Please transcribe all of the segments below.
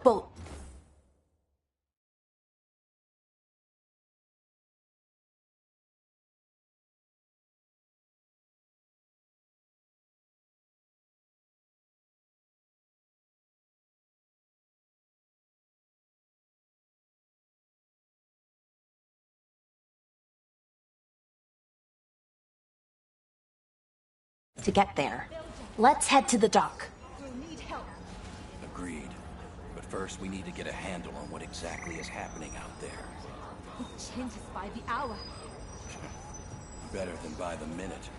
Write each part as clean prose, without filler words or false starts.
Boat. To get there. Let's head to the dock. Agreed. But first we need to get a handle on what exactly is happening out there. It changes by the hour. Better than by the minute.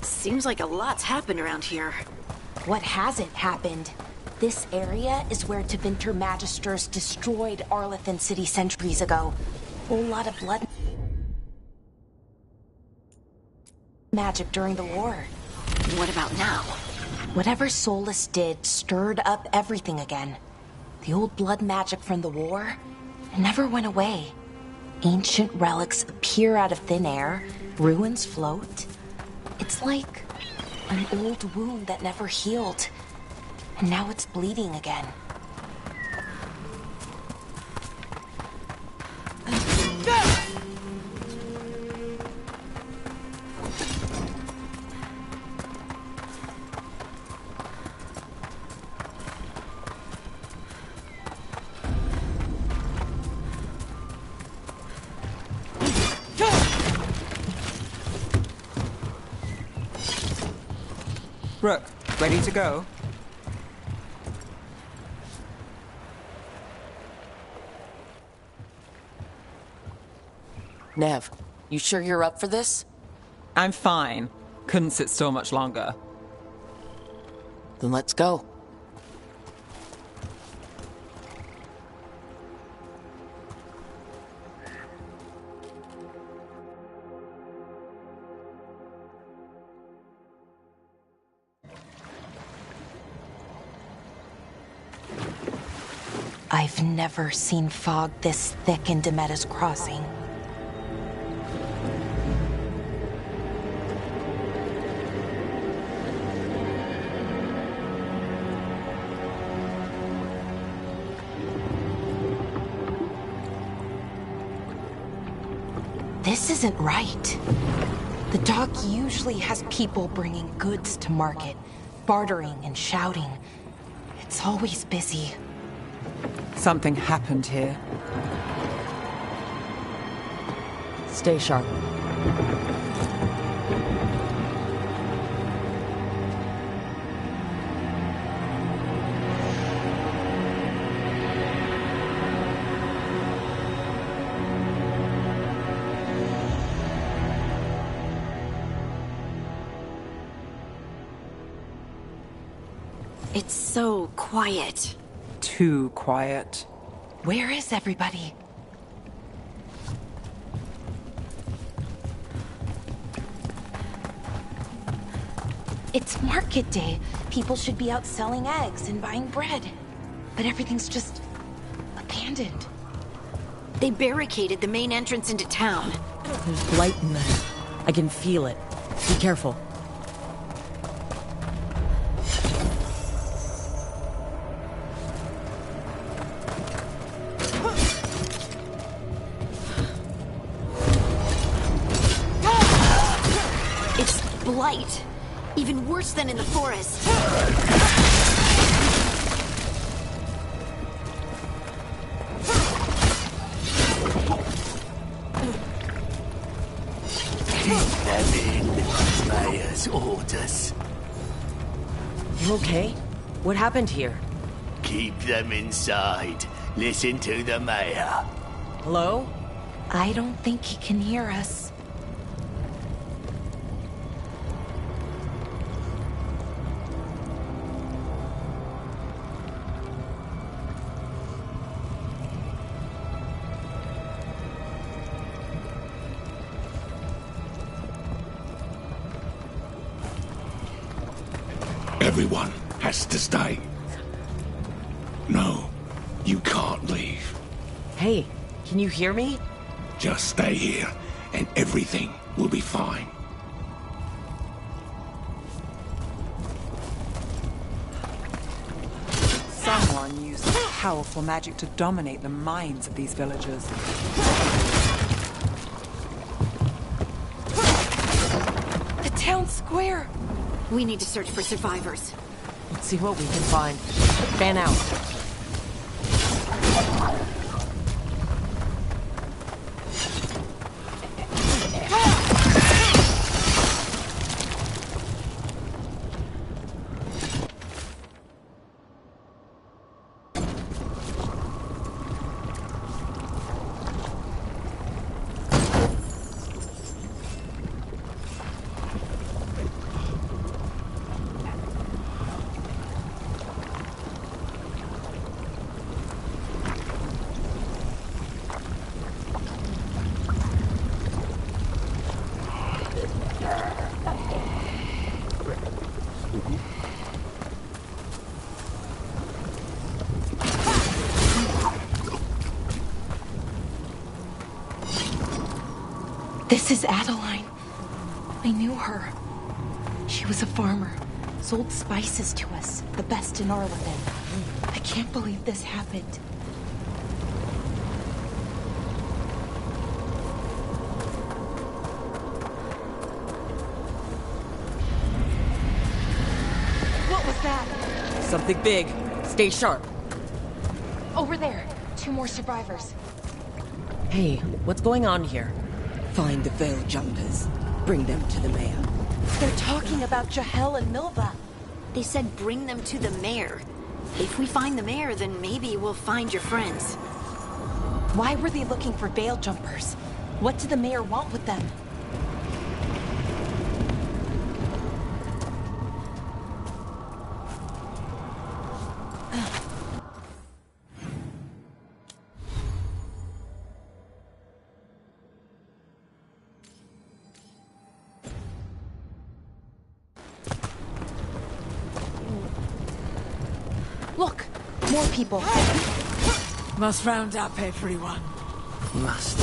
Seems like a lot's happened around here. What hasn't happened? This area is where Tevinter Magisters destroyed Arlethan City centuries ago. Whole lot of blood magic during the war. What about now? Whatever Solus did stirred up everything again. The old blood magic from the war, it never went away. Ancient relics appear out of thin air, ruins float. It's like an old wound that never healed, and now it's bleeding again. Rook, ready to go? Nev, you sure you're up for this? I'm fine. Couldn't sit still much longer. Then let's go. I I've never seen fog this thick in Demetta's Crossing. This isn't right. The dock usually has people bringing goods to market, bartering and shouting. It's always busy. Something happened here. Stay sharp. It's so quiet. Too quiet. Where is everybody? It's market day. People should be out selling eggs and buying bread. But everything's just abandoned. They barricaded the main entrance into town. There's blight in there. I can feel it. Be careful. It's blight. Even worse than in the forest. Keep them in. Mayor's orders. You okay? What happened here? Keep them inside. Listen to the mayor. Hello? I don't think he can hear us. Everyone has to stay. No, you can't leave. Hey, can you hear me? Just stay here, and everything will be fine. Someone used powerful magic to dominate the minds of these villagers. The town square! We need to search for survivors. Let's see what we can find. Fan out. This is Adeline. I knew her. She was a farmer, sold spices to us, the best in Arlington. I can't believe this happened. What was that? Something big. Stay sharp. Over there. 2 more survivors. Hey, what's going on here? Find the veil jumpers. Bring them to the mayor. They're talking about Jahel and Milva. They said bring them to the mayor. If we find the mayor, then maybe we'll find your friends. Why were they looking for veil jumpers? What did the mayor want with them? Look, more people. Must round up everyone. Must.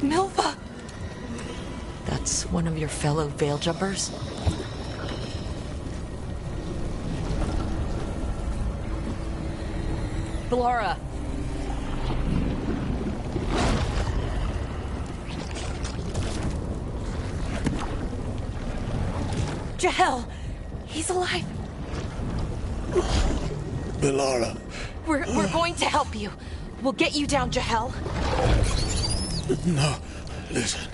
Milva! That's one of your fellow Veil Jumpers? Laura! Jahel! He's alive! Belara. We're going to help you. We'll get you down, Jahel. No, listen.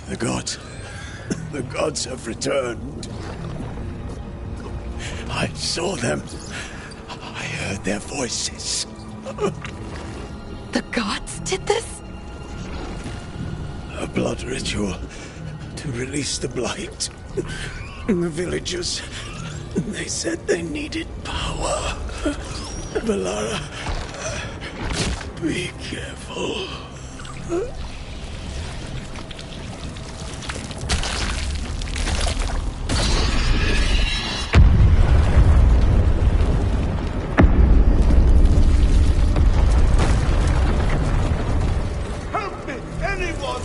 The gods have returned. I saw them. I heard their voices. The gods did this? A blood ritual to release the blight. The villagers, they said they needed power. Belara, be careful. Help me! Anyone!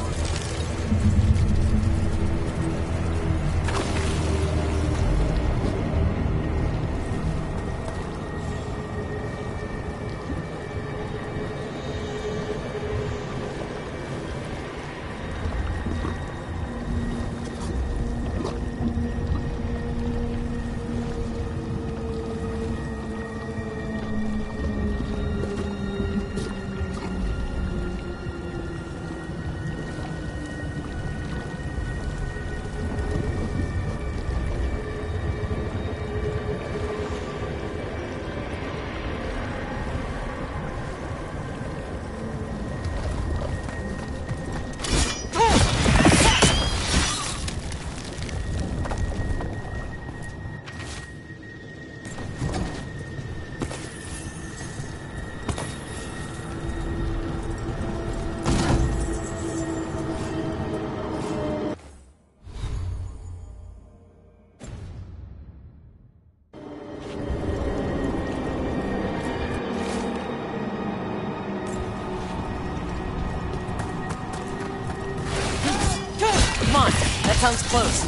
Come on, that sounds close.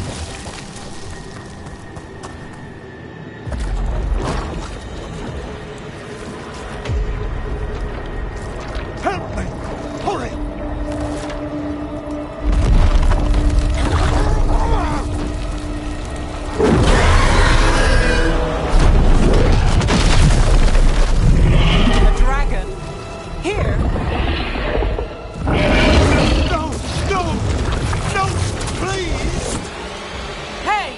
Help me! Hurry! A dragon? Here? No! No! No! Please! Hey!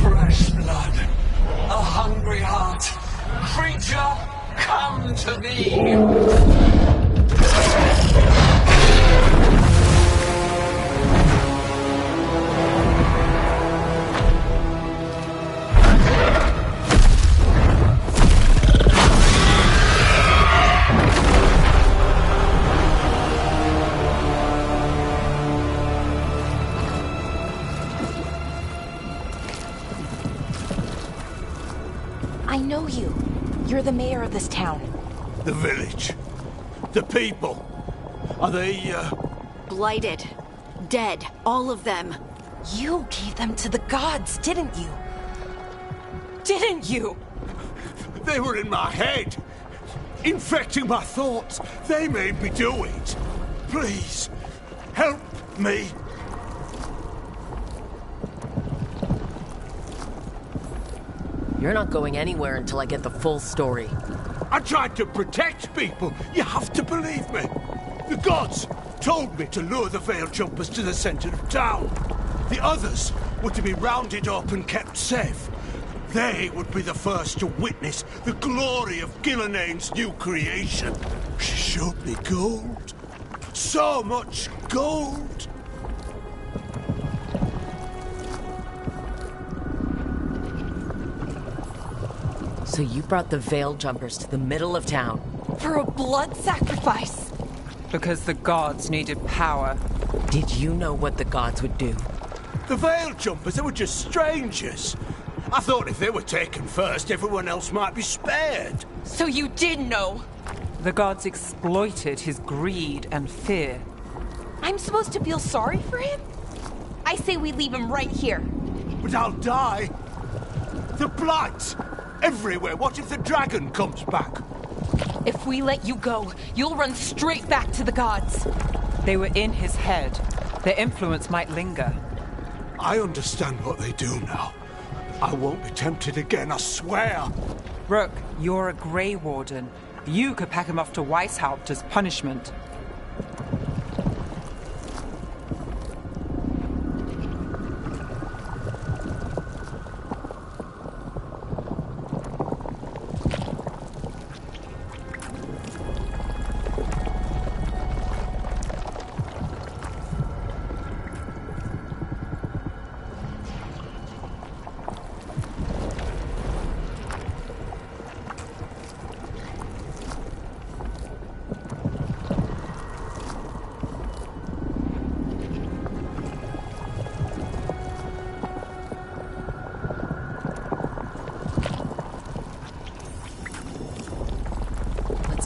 Fresh blood, a hungry heart. Creature, come to me. I know you. You're the mayor of this town. The village. The people. Are they, Blighted. Dead. All of them. You gave them to the gods, didn't you? Didn't you? They were in my head. Infecting my thoughts. They made me do it. Please, help me. You're not going anywhere until I get the full story. I tried to protect people. You have to believe me. The gods, told me to lure the Veil Jumpers to the center of town. The others were to be rounded up and kept safe. They would be the first to witness the glory of Gillenane's new creation. She showed me gold. So much gold! So you brought the Veil Jumpers to the middle of town. For a blood sacrifice! Because the gods needed power. Did you know what the gods would do? The Veil Jumpers, they were just strangers. I thought if they were taken first, everyone else might be spared. So you did know? The gods exploited his greed and fear. I'm supposed to feel sorry for him? I say we leave him right here. But I'll die. The Blight! Everywhere. What if the dragon comes back? If we let you go, you'll run straight back to the gods. They were in his head. Their influence might linger. I understand what they do now. I won't be tempted again, I swear. Rook, you're a Grey Warden. You could pack him off to Weishaupt as punishment.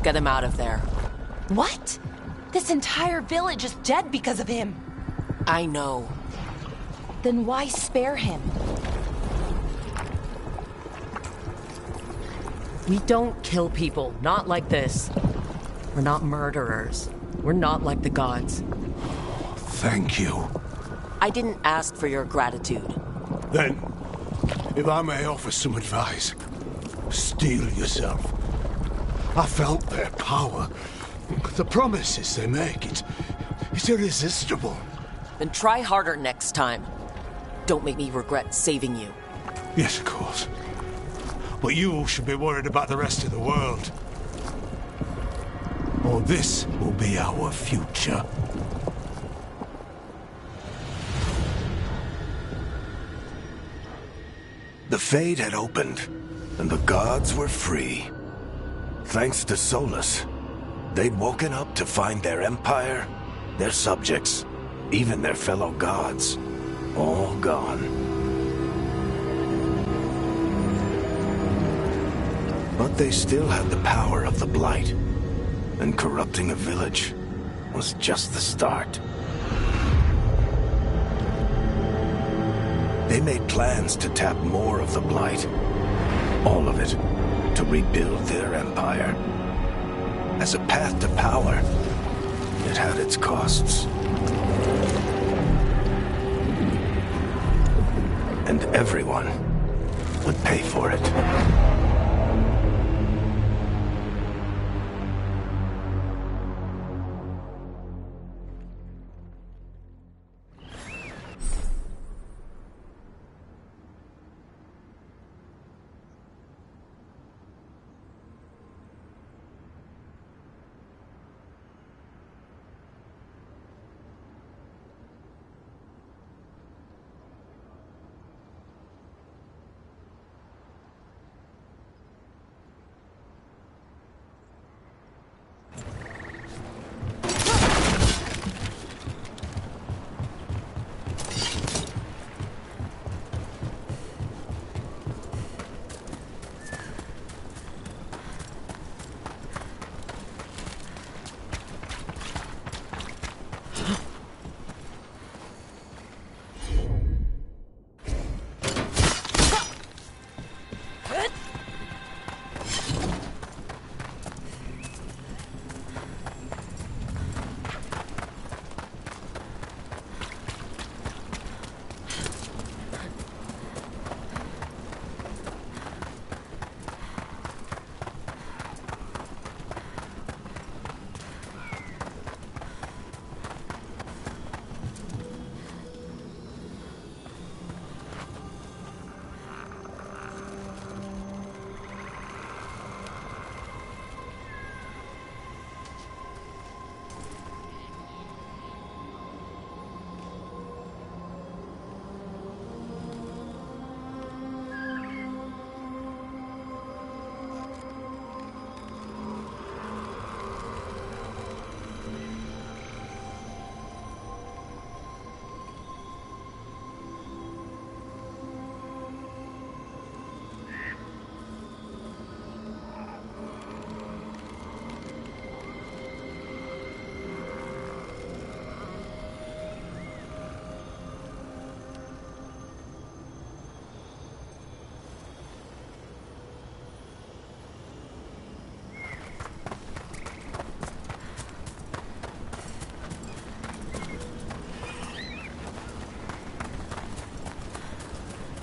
Get him out of there. What? This entire village is dead because of him. I know. Then why spare him? We don't kill people, not like this. We're not murderers. We're not like the gods. Thank you. I didn't ask for your gratitude. Then, if I may offer some advice, steel yourself. I felt their power. The promises they make, it's irresistible. Then try harder next time. Don't make me regret saving you. Yes, of course. But you should be worried about the rest of the world. Or this will be our future. The Fade had opened, and the gods were free. Thanks to Solus, they'd woken up to find their empire, their subjects, even their fellow gods, all gone. But they still had the power of the Blight, and corrupting a village was just the start. They made plans to tap more of the Blight, all of it, to rebuild their empire. As a path to power, it had its costs. And everyone would pay for it.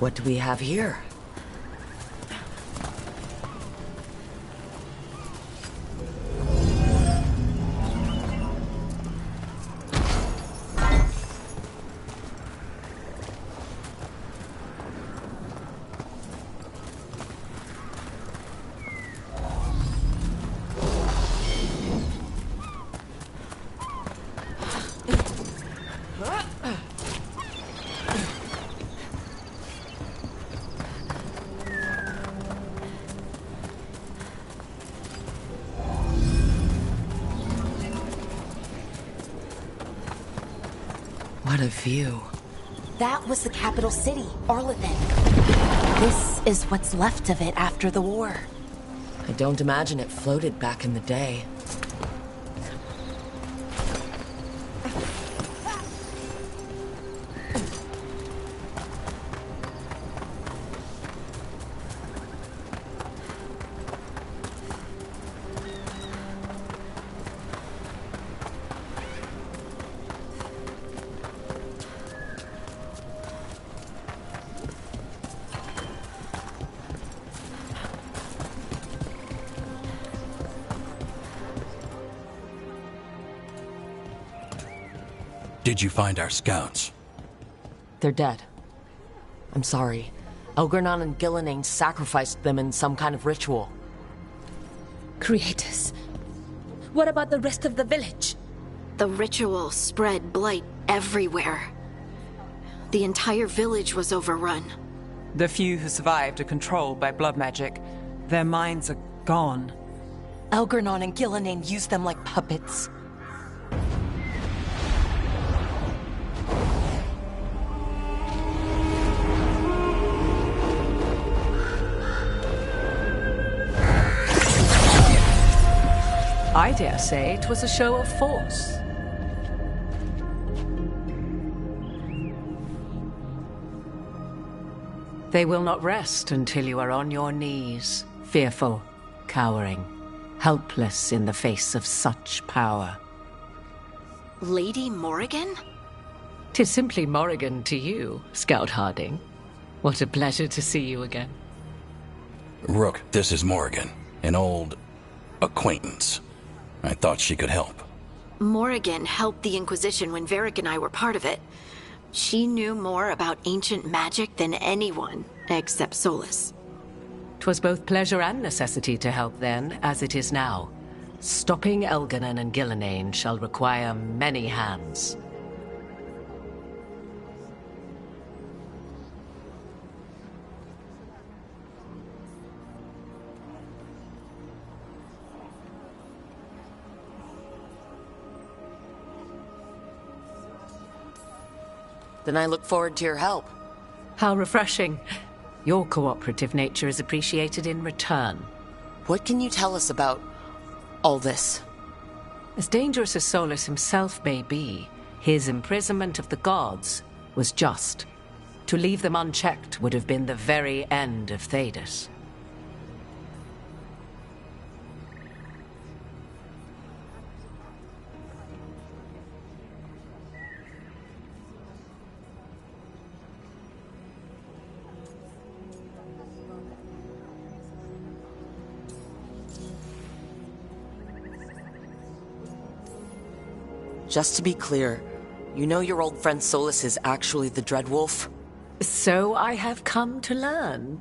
What do we have here? What a view. That was the capital city, Arlathan. This is what's left of it after the war. I don't imagine it floated back in the day. Did you find our scouts? They're dead. I'm sorry. Elgernon and Gillenane sacrificed them in some kind of ritual. Creators. What about the rest of the village? The ritual spread blight everywhere. The entire village was overrun. The few who survived are controlled by blood magic. Their minds are gone. Elgernon and Gillenane used them like puppets. I dare say it was a show of force. They will not rest until you are on your knees, fearful, cowering, helpless in the face of such power. Lady Morrigan? 'Tis simply Morrigan to you, Scout Harding. What a pleasure to see you again. Rook, this is Morrigan, an old acquaintance. I thought she could help. Morrigan helped the Inquisition when Varric and I were part of it. She knew more about ancient magic than anyone, except Solus. 'Twas both pleasure and necessity to help then, as it is now. Stopping Elgernon and Gillenane shall require many hands. Then I look forward to your help. How refreshing. Your cooperative nature is appreciated in return. What can you tell us about all this? As dangerous as Solus himself may be, his imprisonment of the gods was just. To leave them unchecked would have been the very end of Thedas. Just to be clear, you know your old friend Solus is actually the Dreadwolf? So I have come to learn.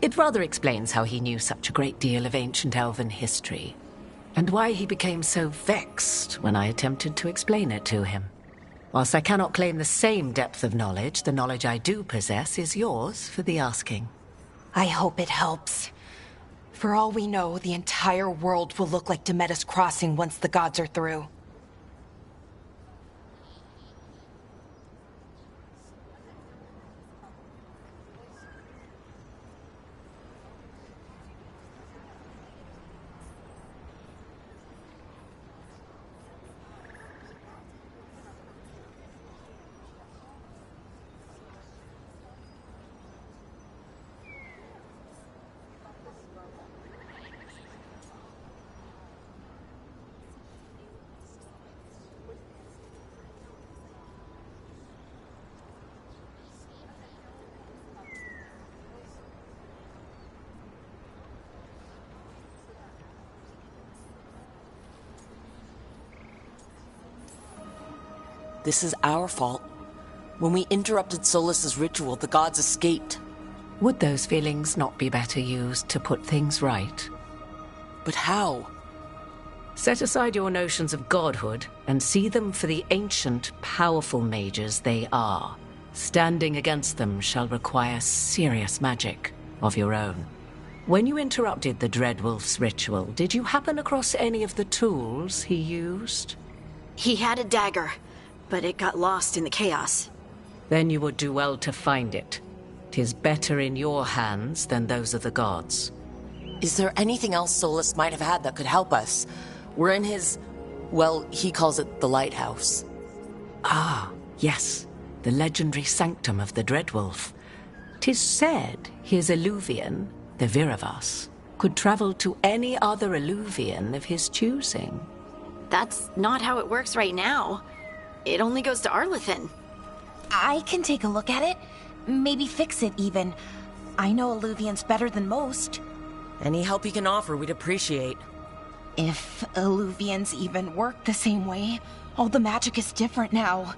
It rather explains how he knew such a great deal of ancient elven history, and why he became so vexed when I attempted to explain it to him. Whilst I cannot claim the same depth of knowledge, the knowledge I do possess is yours for the asking. I hope it helps. For all we know, the entire world will look like Demetus Crossing once the gods are through. This is our fault. When we interrupted Solus's ritual, the gods escaped. Would those feelings not be better used to put things right? But how? Set aside your notions of godhood and see them for the ancient, powerful mages they are. Standing against them shall require serious magic of your own. When you interrupted the Dreadwolf's ritual, did you happen across any of the tools he used? He had a dagger, but it got lost in the chaos. Then you would do well to find it. 'Tis better in your hands than those of the gods. Is there anything else Solus might have had that could help us? We're in his... well, he calls it the lighthouse. Ah, yes. The legendary sanctum of the Dreadwolf. 'Tis said his Illuvian, the Viravas, could travel to any other Illuvian of his choosing. That's not how it works right now. It only goes to Arlethan. I can take a look at it. Maybe fix it, even. I know Illuvians better than most. Any help you can offer, we'd appreciate. If Illuvians even work the same way, all the magic is different now.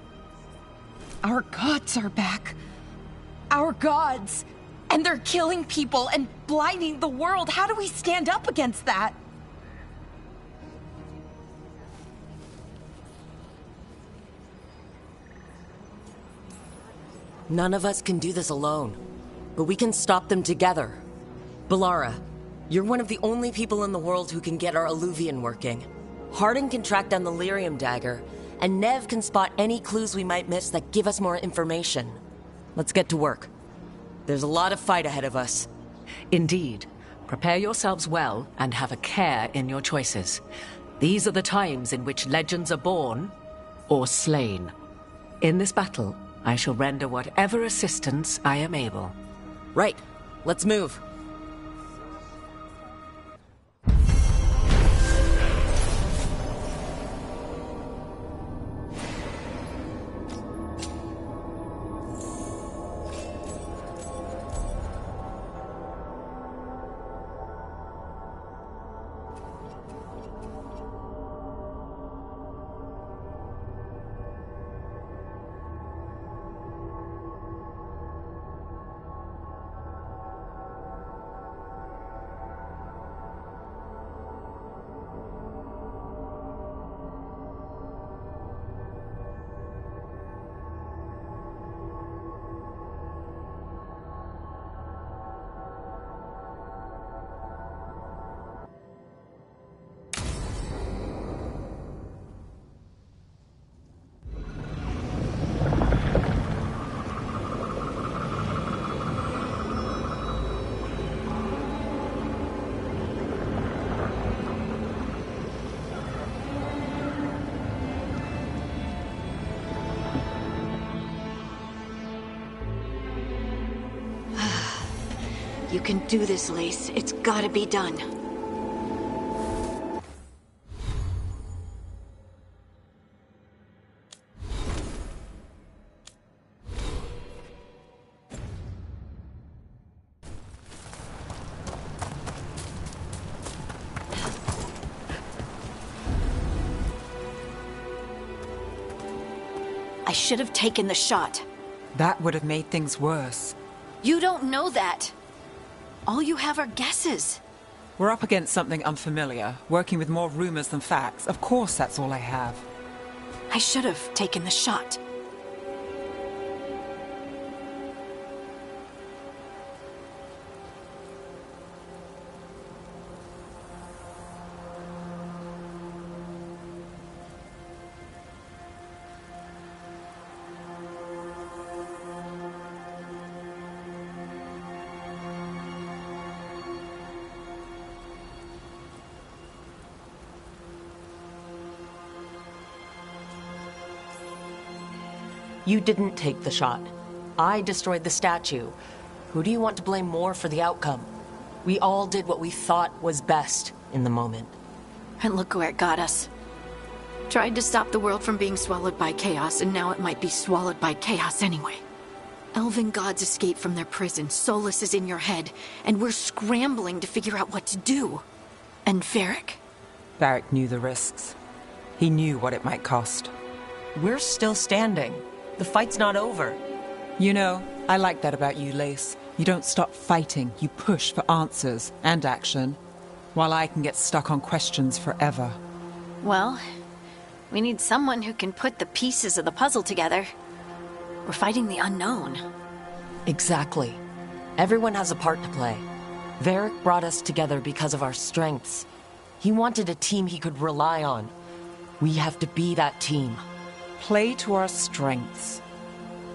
Our gods are back. Our gods! And they're killing people and blinding the world. How do we stand up against that? None of us can do this alone, but we can stop them together. Balara, you're one of the only people in the world who can get our Illuvian working. Hardin can track down the Lyrium dagger, and Nev can spot any clues we might miss that give us more information. Let's get to work. There's a lot of fight ahead of us. Indeed. Prepare yourselves well and have a care in your choices. These are the times in which legends are born or slain. In this battle, I shall render whatever assistance I am able. Right. Let's move. You can do this, Lace. It's gotta be done. I should have taken the shot. That would have made things worse. You don't know that. All you have are guesses. We're up against something unfamiliar, working with more rumors than facts. Of course that's all I have. I should have taken the shot. You didn't take the shot. I destroyed the statue. Who do you want to blame more for the outcome? We all did what we thought was best in the moment. And look where it got us. Tried to stop the world from being swallowed by chaos, and now it might be swallowed by chaos anyway. Elven gods escaped from their prison, Solus is in your head, and we're scrambling to figure out what to do. And Varric? Varric knew the risks. He knew what it might cost. We're still standing. The fight's not over. You know, I like that about you, Lace. You don't stop fighting. You push for answers and action, while I can get stuck on questions forever. Well, we need someone who can put the pieces of the puzzle together. We're fighting the unknown. Exactly. Everyone has a part to play. Varric brought us together because of our strengths. He wanted a team he could rely on. We have to be that team. Play to our strengths.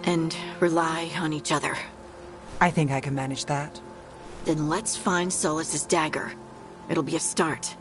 And rely on each other. I think I can manage that. Then let's find Solus's dagger. It'll be a start.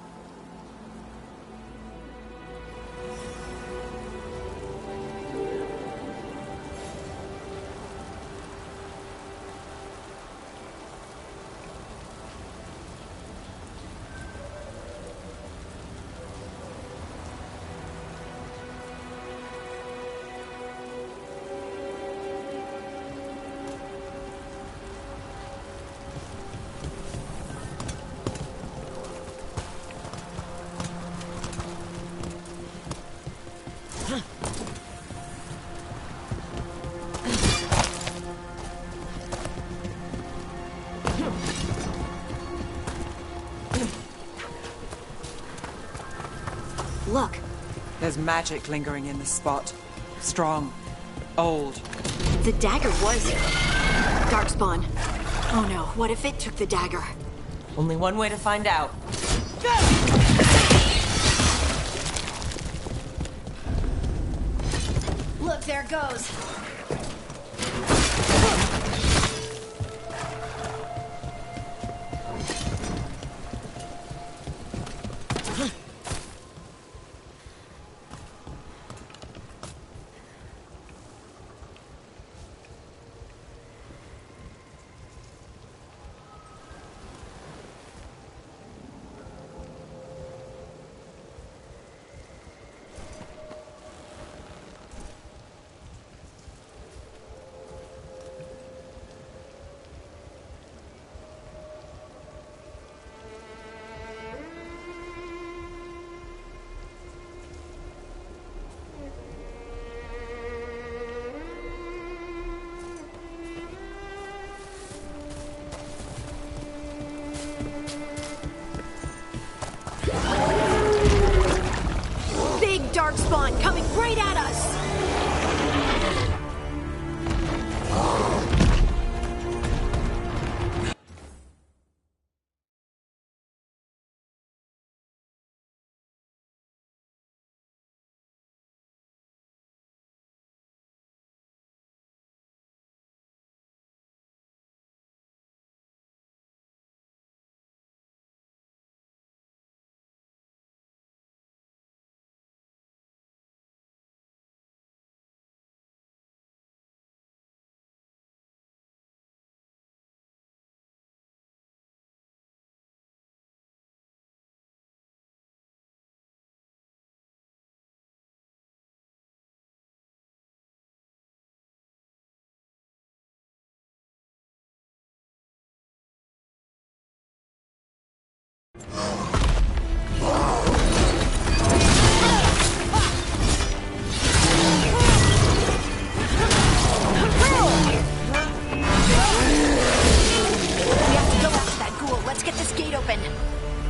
Look. There's magic lingering in this spot. Strong. Old. The dagger was Darkspawn. Oh no, what if it took the dagger? Only one way to find out. Look, there it goes. Darkspawn coming right at us!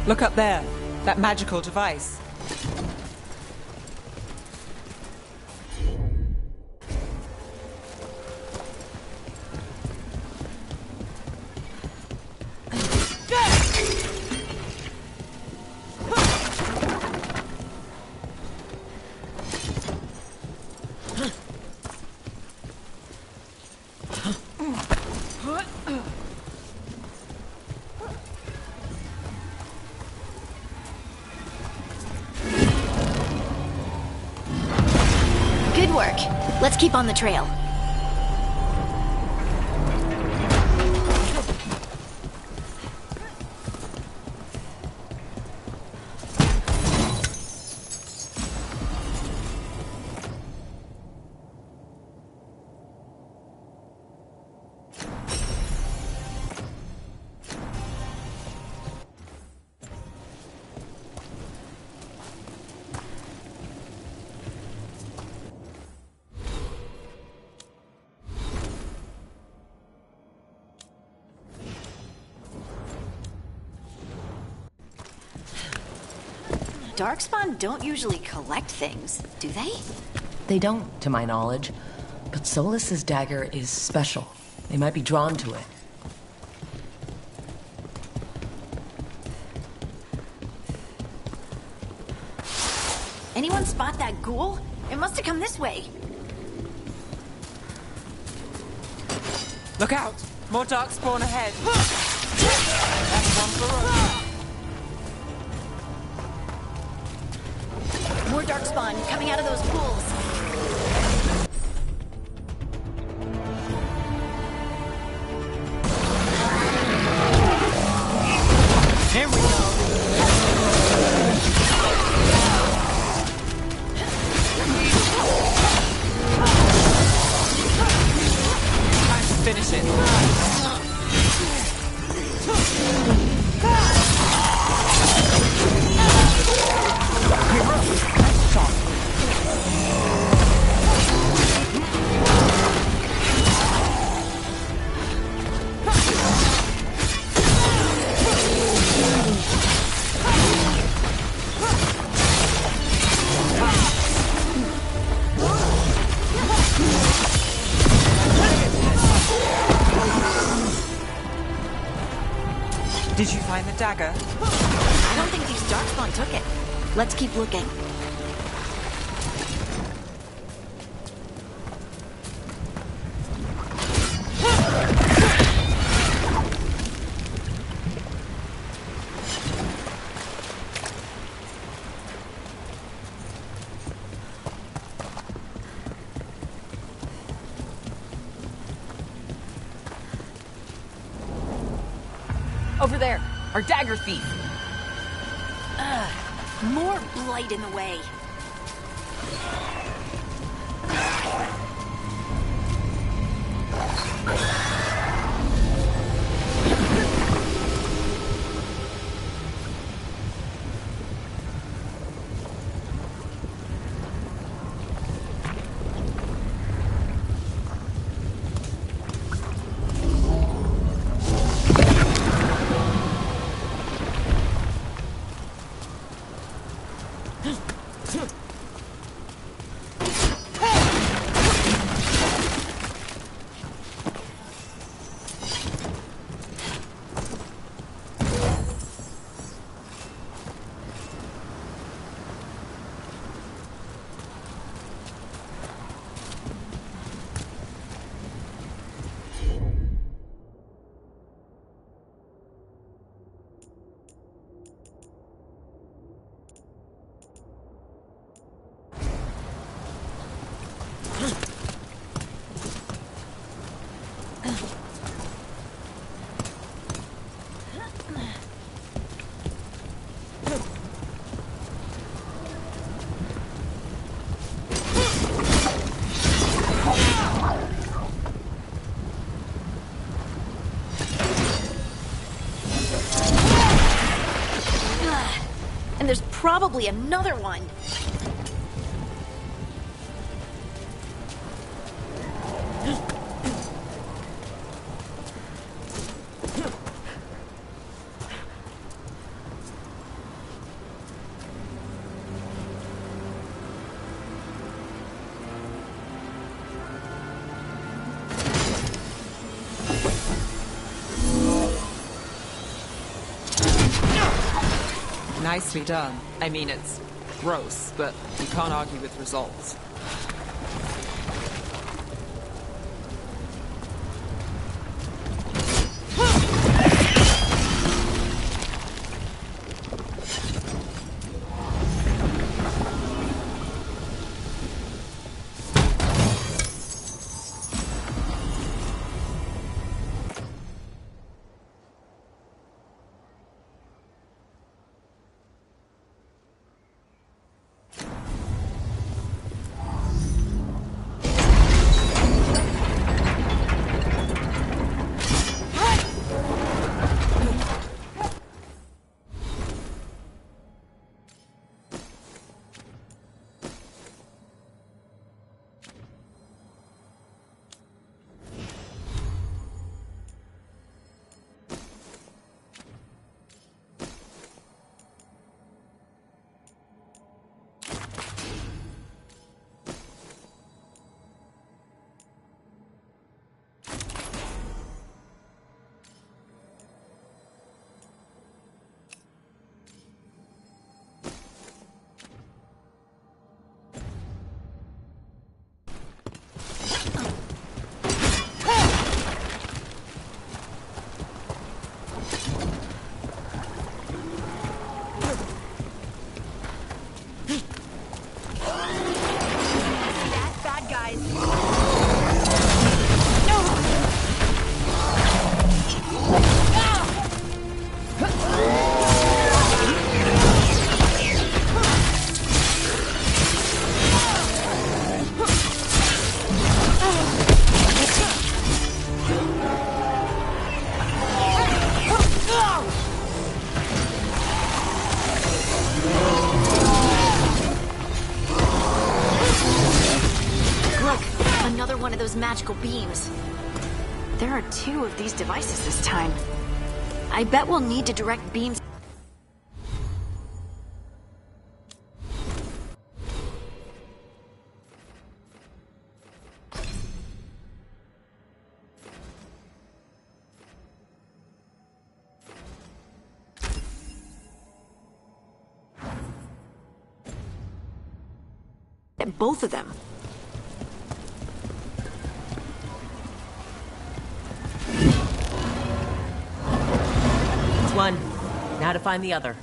Look up there. That magical device. Let's keep on the trail. Darkspawn don't usually collect things, do they? They don't, to my knowledge. But Solus's dagger is special. They might be drawn to it. Anyone spot that ghoul? It must have come this way. Look out! More darkspawn ahead! That's one for us. More darkspawn coming out of those pools. Here we go! Time to finish it. Did you find the dagger? I don't think these darkspawn took it. Let's keep looking. Over there, our dagger thief. More blight in the way. And there's probably another one. Nicely done. I mean, it's gross, but you can't argue with results. another one of those magical beams. There are 2 of these devices this time. I bet we'll need to direct beams. At both of them. It's one. Now to find the other.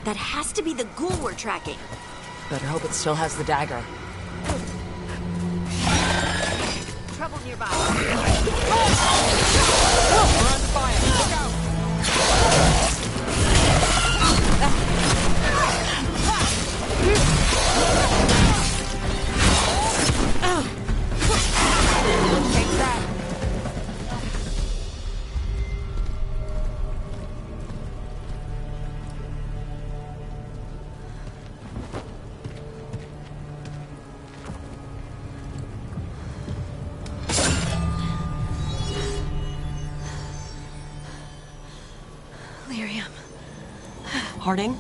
That has to be the ghoul we're tracking. Better hope it still has the dagger. Trouble nearby. We're under fire. Look out! Take that. Lyrium. Harding?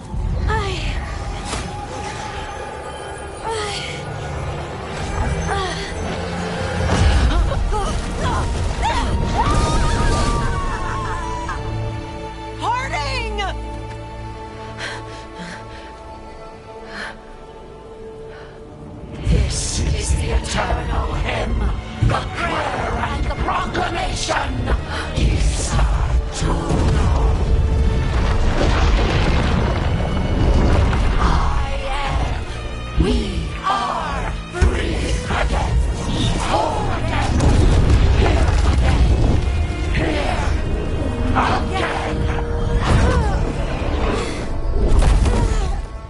Harding! This is the eternal hymn, the prayer and the proclamation. Isa Tuno. We are free again, whole again, here again.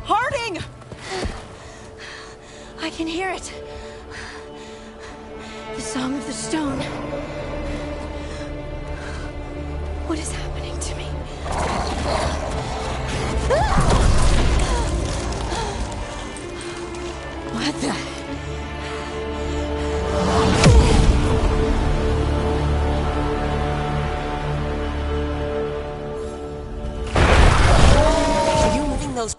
Harding! I can hear it. The Song of the Stone. What is happening to me? What the? Are you moving those?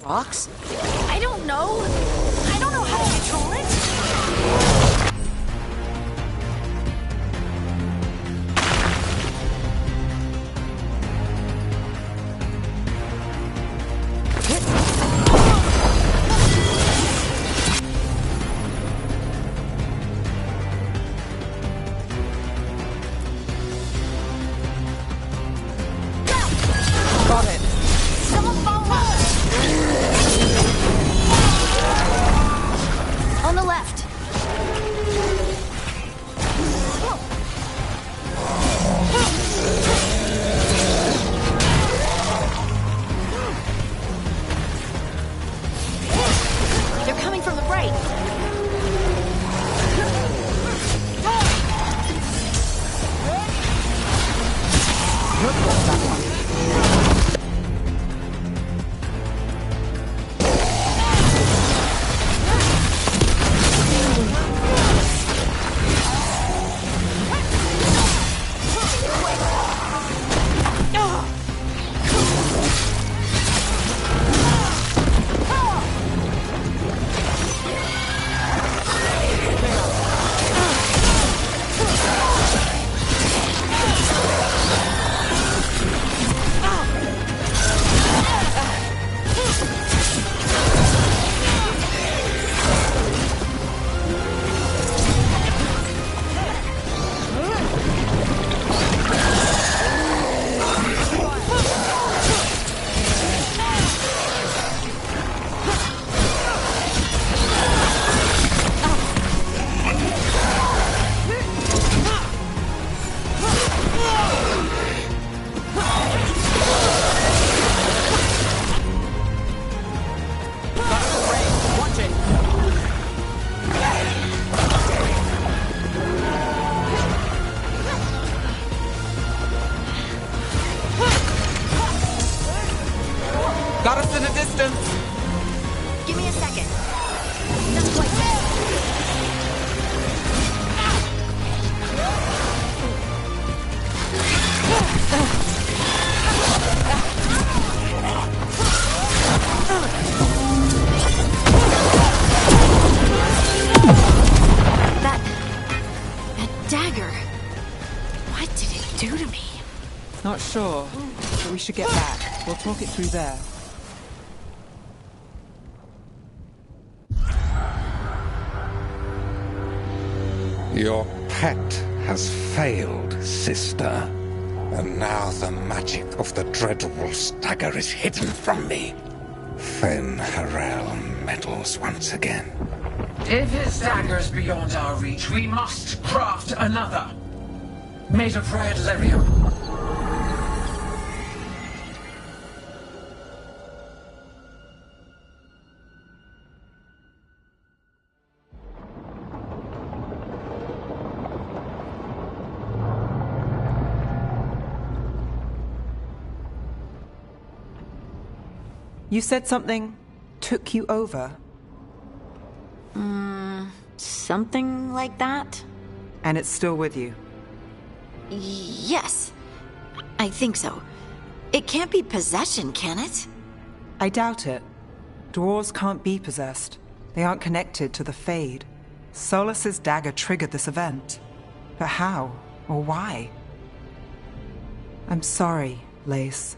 Rocks? I don't know. I don't know how to control it. dagger. What did it do to me? Not sure, but we should get back. We'll talk it through there. Your pet has failed, sister. And now the magic of the Dreadwolf's dagger is hidden from me. Fen Harel meddles once again. If his dagger's beyond our reach, we must craft another. Made of red lyrium. You said something took you over? Something like that? And it's still with you? Yes. I think so. It can't be possession, can it? I doubt it. Dwarves can't be possessed. They aren't connected to the Fade. Solus's dagger triggered this event. But how? Or why? I'm sorry, Lace.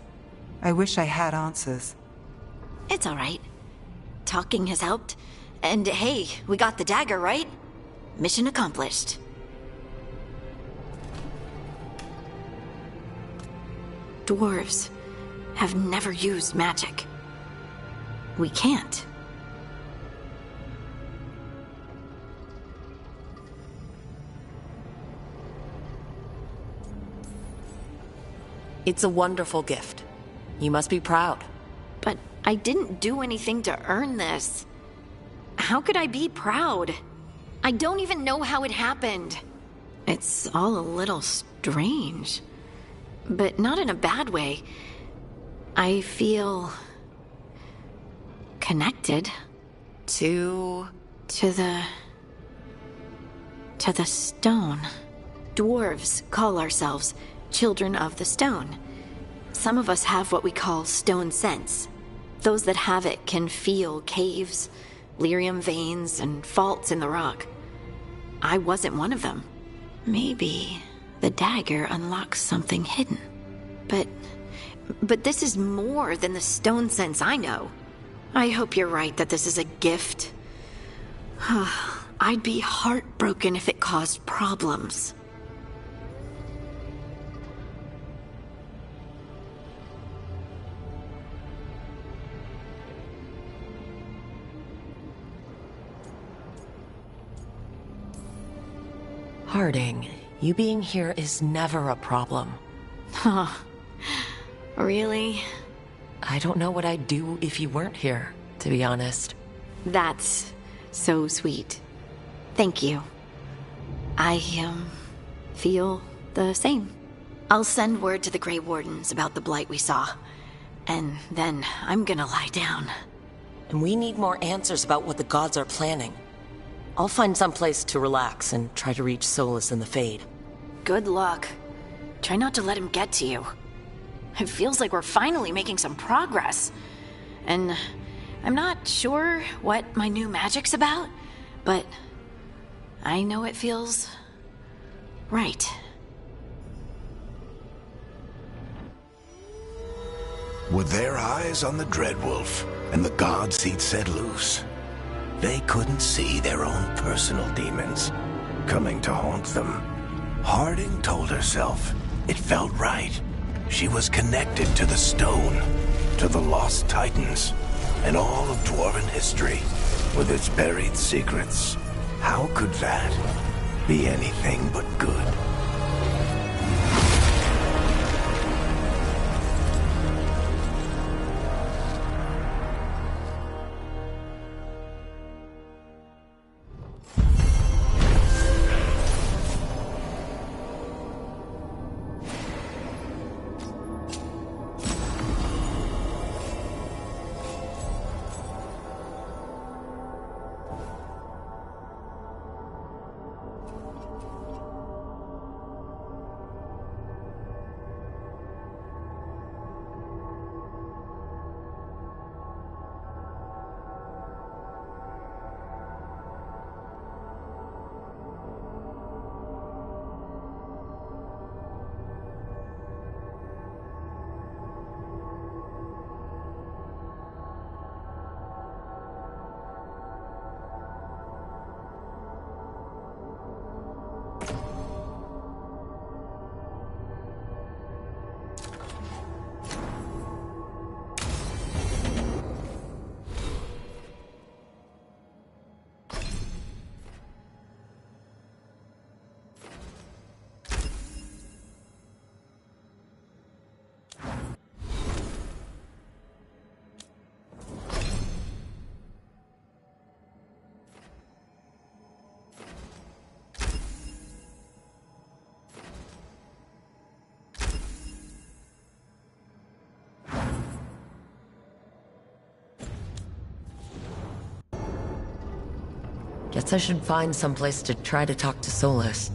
I wish I had answers. It's all right. Talking has helped. And hey, we got the dagger, right? Mission accomplished. Dwarves have never used magic. We can't. It's a wonderful gift. You must be proud. But I didn't do anything to earn this. How could I be proud? I don't even know how it happened. It's all a little strange. But not in a bad way. I feel... connected. To the stone. Dwarves call ourselves children of the stone. Some of us have what we call stone sense. Those that have it can feel caves, lyrium veins, and faults in the rock. I wasn't one of them. Maybe the dagger unlocks something hidden. But this is more than the stone sense I know. I hope you're right that this is a gift. I'd be heartbroken if it caused problems. Harding, you being here is never a problem. Huh. Really? I don't know what I'd do if you weren't here, to be honest. That's so sweet. Thank you. I, feel the same. I'll send word to the Grey Wardens about the blight we saw. And then I'm gonna lie down. And we need more answers about what the gods are planning. I'll find some place to relax and try to reach Solus in the Fade. Good luck. Try not to let him get to you. It feels like we're finally making some progress. And I'm not sure what my new magic's about, but I know it feels right. With their eyes on the Dreadwolf and the gods he'd set loose, they couldn't see their own personal demons coming to haunt them. Harding told herself it felt right. She was connected to the stone, to the lost titans, and all of Dwarven history with its buried secrets. How could that be anything but good? Guess I should find someplace to try to talk to Solus.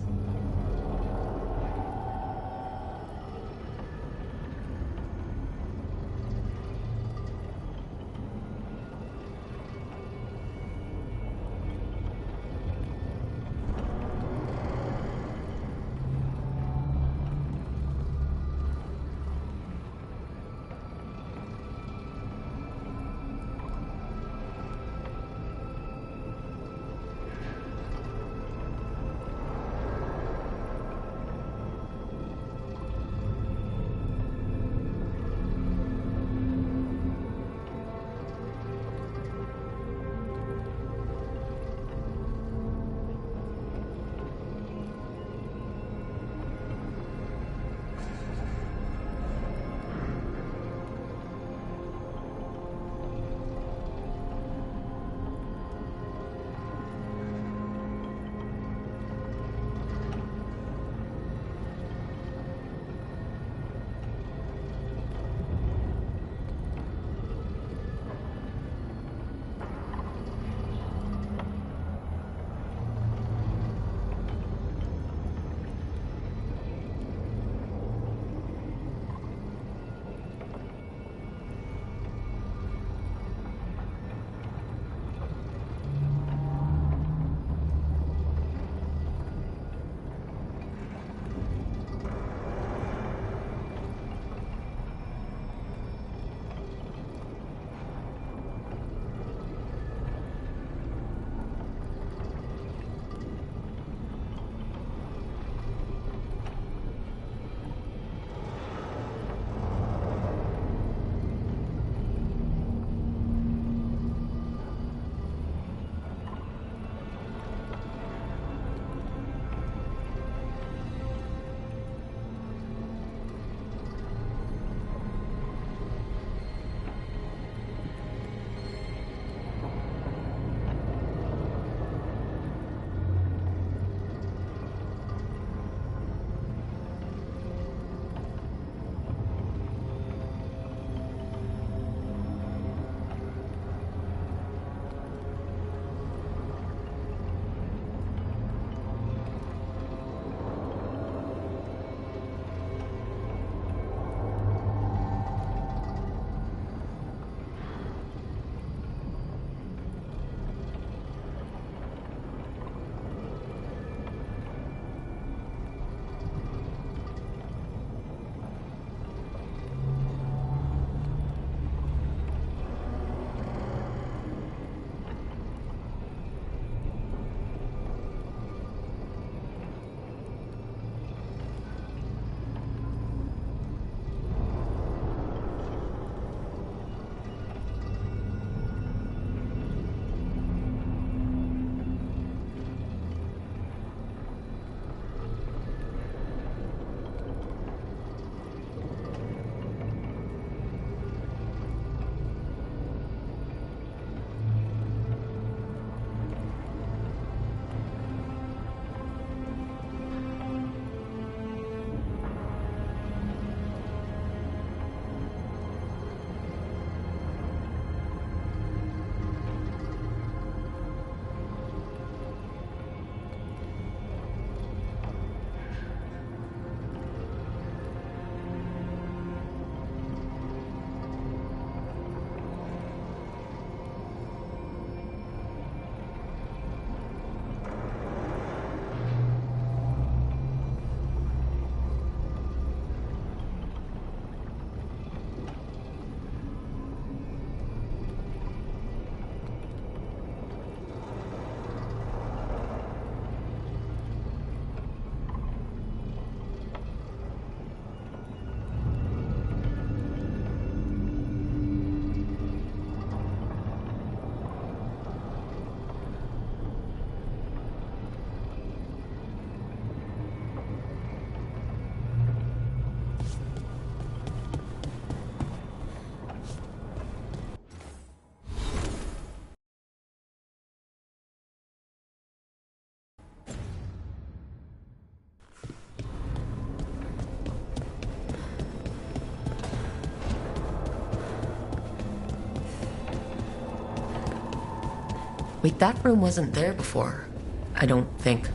Wait, that room wasn't there before. I don't think.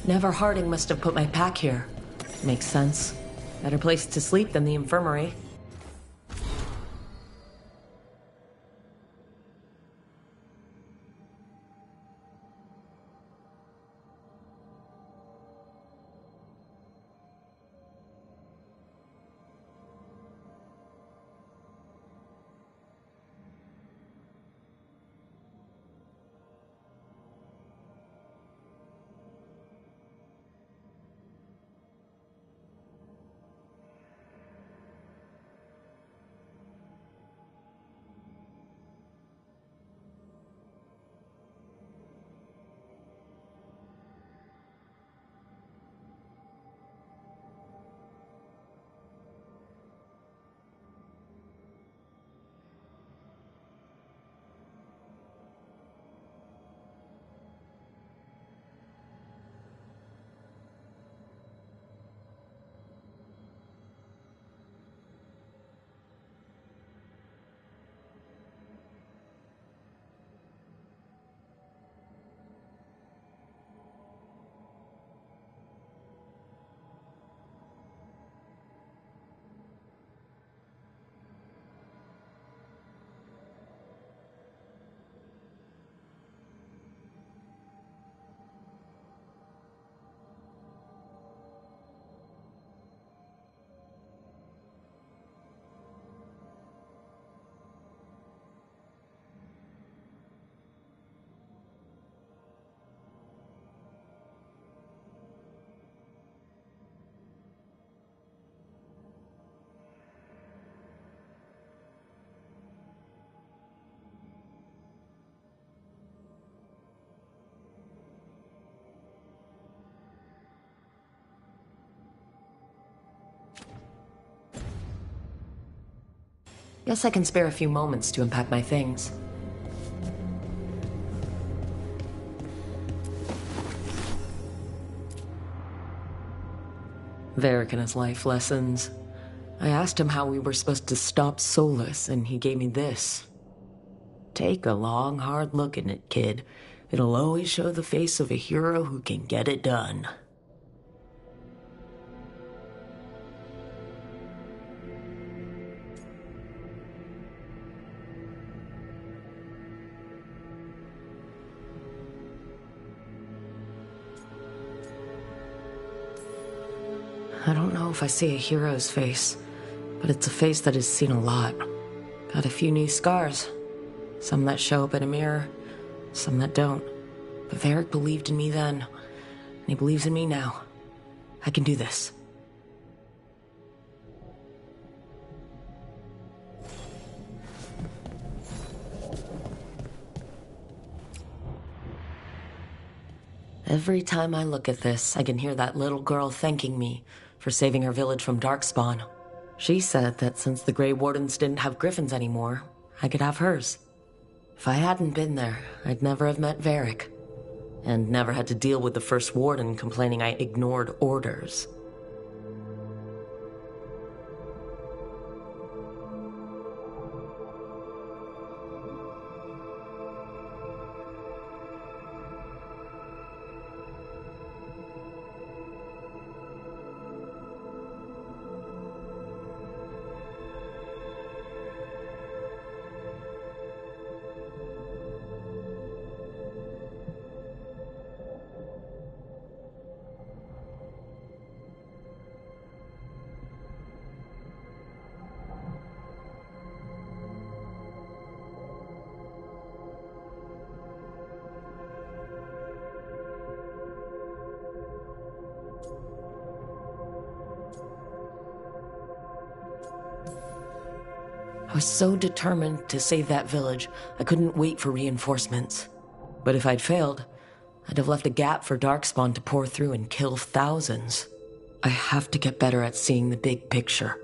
Never Harding must have put my pack here. Makes sense. Better place to sleep than the infirmary. Guess I can spare a few moments to unpack my things. Varric and his life lessons. I asked him how we were supposed to stop Solus, and he gave me this. Take a long, hard look at it, kid. It'll always show the face of a hero who can get it done. I don't know if I see a hero's face, but it's a face that has seen a lot. Got a few new scars. Some that show up in a mirror, some that don't. But Varric believed in me then, and he believes in me now. I can do this. Every time I look at this, I can hear that little girl thanking me for saving her village from Darkspawn. She said that since the Grey Wardens didn't have griffins anymore, I could have hers. If I hadn't been there, I'd never have met Varric, and never had to deal with the First Warden complaining I ignored orders. I was so determined to save that village, I couldn't wait for reinforcements. But if I'd failed, I'd have left a gap for Darkspawn to pour through and kill thousands. I have to get better at seeing the big picture.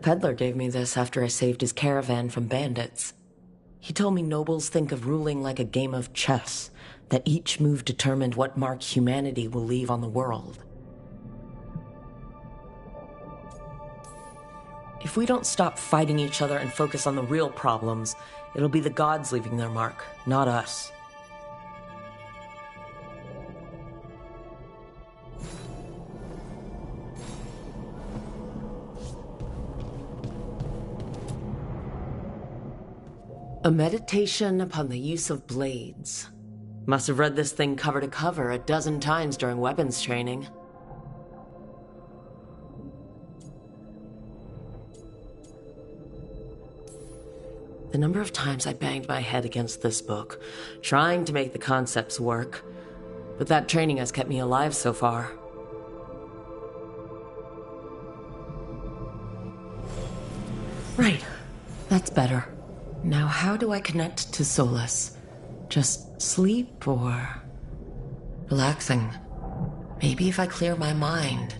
peddler gave me this after I saved his caravan from bandits. He told me nobles think of ruling like a game of chess, that each move determined what mark humanity will leave on the world. If we don't stop fighting each other and focus on the real problems, it'll be the gods leaving their mark, not us. A meditation upon the use of blades. Must have read this thing cover to cover a dozen times during weapons training. The number of times I banged my head against this book, trying to make the concepts work, but that training has kept me alive so far. Right, that's better. Now how do I connect to Solus? Just sleep or relaxing? Maybe if I clear my mind.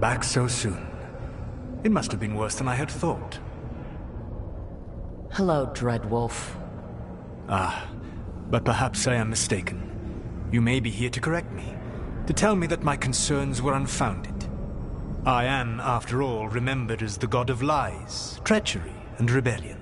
Back so soon. It must have been worse than I had thought. Hello, Dreadwolf. Ah, but perhaps I am mistaken. You may be here to correct me, to tell me that my concerns were unfounded. I am, after all, remembered as the god of lies, treachery, and rebellion.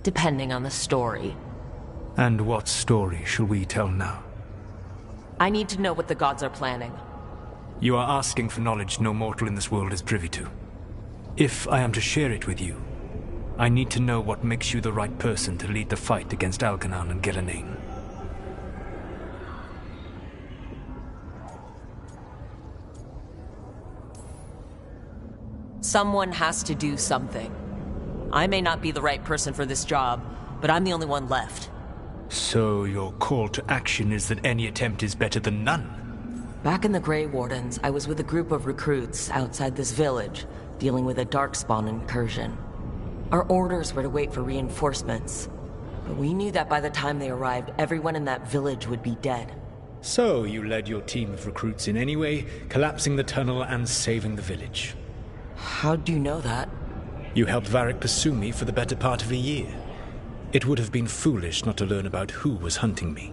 depending on the story. And what story shall we tell now? I need to know what the gods are planning. You are asking for knowledge no mortal in this world is privy to. If I am to share it with you, I need to know what makes you the right person to lead the fight against Algernon and Gillenane. Someone has to do something. I may not be the right person for this job, but I'm the only one left. So your call to action is that any attempt is better than none? Back in the Grey Wardens, I was with a group of recruits outside this village, dealing with a Darkspawn incursion. Our orders were to wait for reinforcements, but we knew that by the time they arrived, everyone in that village would be dead. So you led your team of recruits in any way, collapsing the tunnel and saving the village. How'd you know that? You helped Varric pursue me for the better part of a year. It would have been foolish not to learn about who was hunting me.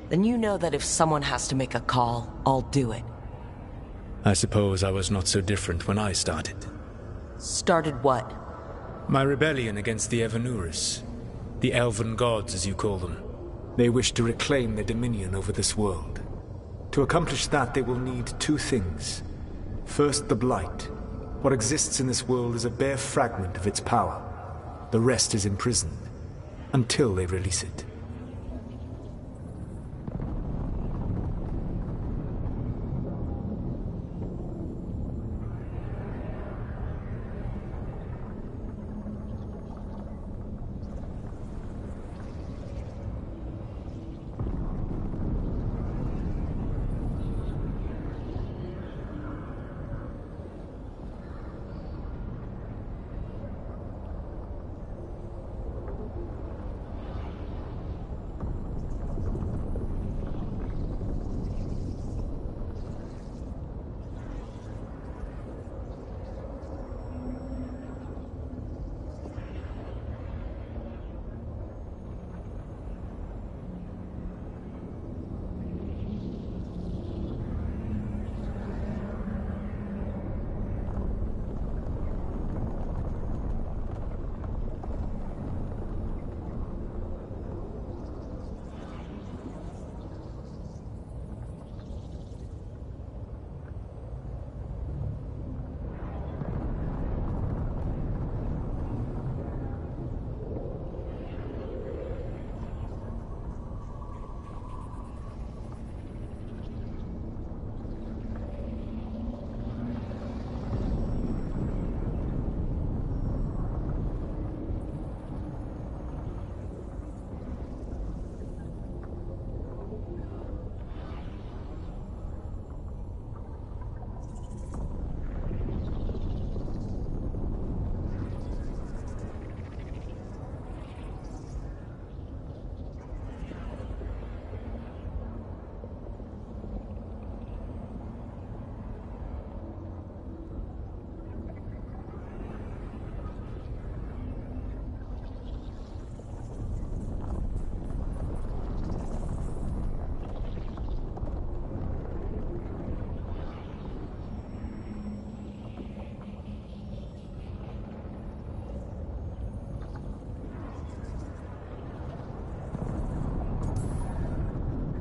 Then you know that if someone has to make a call, I'll do it. I suppose I was not so different when I started. Started what? My rebellion against the Evanuris. The elven gods, as you call them. They wish to reclaim their dominion over this world. To accomplish that, they will need two things. First, the Blight. What exists in this world is a bare fragment of its power. The rest is imprisoned, until they release it.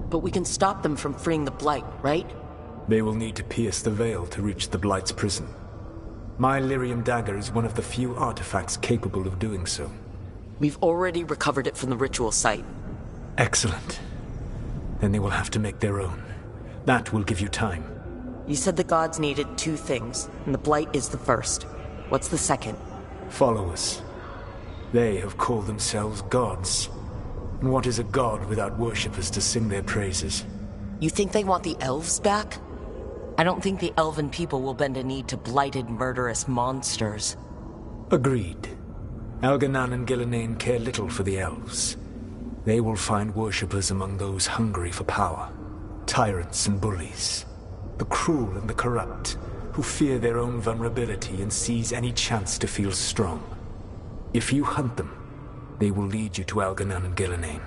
But we can stop them from freeing the Blight, right? They will need to pierce the veil to reach the Blight's prison. My Lyrium dagger is one of the few artifacts capable of doing so. We've already recovered it from the ritual site. Excellent. Then they will have to make their own. That will give you time. You said the gods needed two things, and the Blight is the first. What's the second? Followers. They have called themselves gods. And what is a god without worshippers to sing their praises? You think they want the elves back? I don't think the elven people will bend a knee to blighted, murderous monsters. Agreed. Algernon and Gillenane care little for the elves. They will find worshippers among those hungry for power. Tyrants and bullies. The cruel and the corrupt, who fear their own vulnerability and seize any chance to feel strong. If you hunt them, they will lead you to Algernon and Gillenane.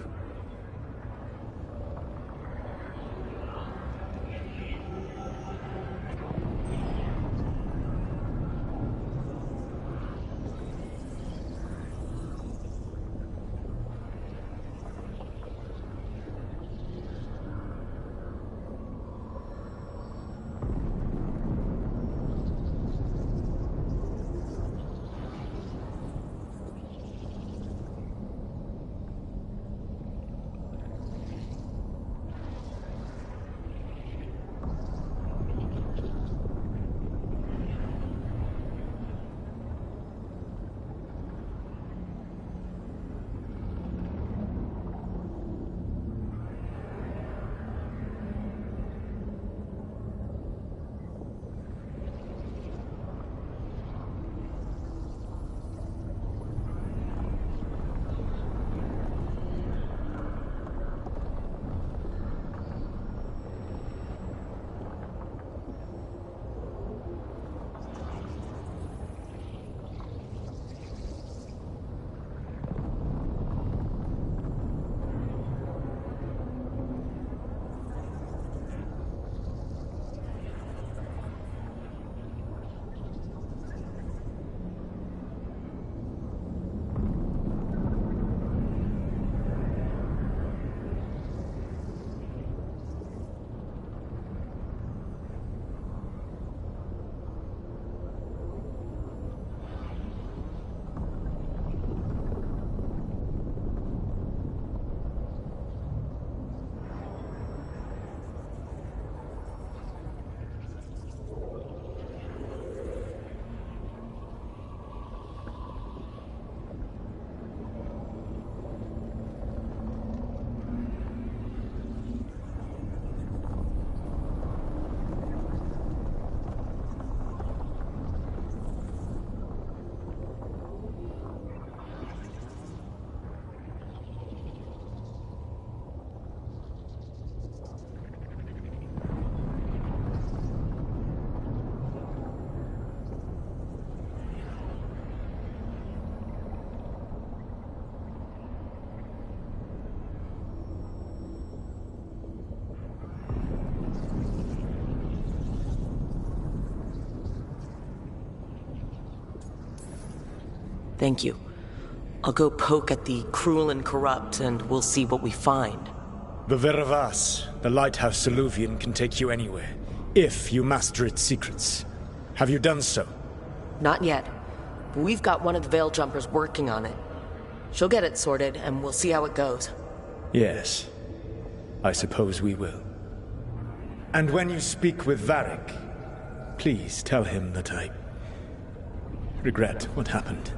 Thank you. I'll go poke at the cruel and corrupt, and we'll see what we find. The Veravas, the lighthouse Soluvian, can take you anywhere, if you master its secrets. Have you done so? Not yet, but we've got one of the Veil Jumpers working on it. She'll get it sorted, and we'll see how it goes. Yes, I suppose we will. And when you speak with Varric, please tell him that I regret what happened.